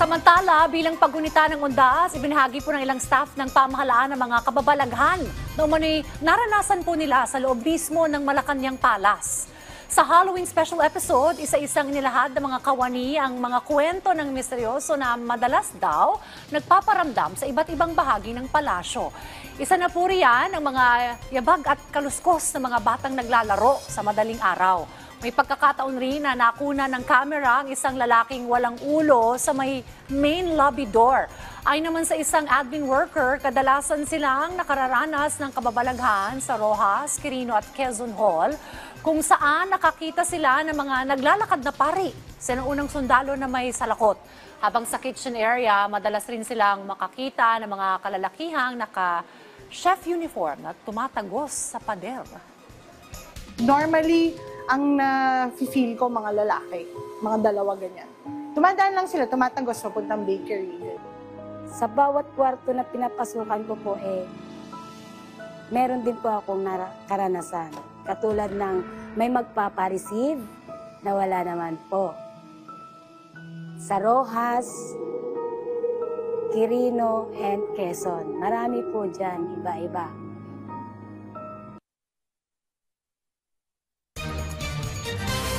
Samantala, bilang paggunita ng undas, ibinahagi po ng ilang staff ng pamahalaan ng mga kababalaghan na umano'y naranasan po nila sa loob mismo ng Malacanang Palace. Sa Halloween special episode, isa-isang nilahad ng mga kawani ang mga kwento ng misteryoso na madalas daw nagpaparamdam sa iba't ibang bahagi ng palasyo. Isa na po riyan ang mga yabag at kaluskos ng mga batang naglalaro sa madaling araw. May pagkakataon rin na nakuna ng kamera ang isang lalaking walang ulo sa may main lobby door. Ay naman sa isang admin worker, kadalasan silang nakararanas ng kababalaghan sa Roxas, Quirino at Quezon Hall, kung saan nakakita sila ng mga naglalakad na pari sa unang sundalo na may salakot. Habang sa kitchen area, madalas rin silang makakita ng mga kalalakihang naka-chef uniform na tumatagos sa pader. Normally, ang na-feel ko mga lalaki, mga dalawa ganyan. Tumadaan lang sila, tumatagos papuntang bakery. Sa bawat kwarto na pinapasukan ko po meron din po akong karanasan. Katulad ng may magpapareceive na wala naman po. Sa Roxas, Quirino, and Quezon. Marami po dyan, iba-iba.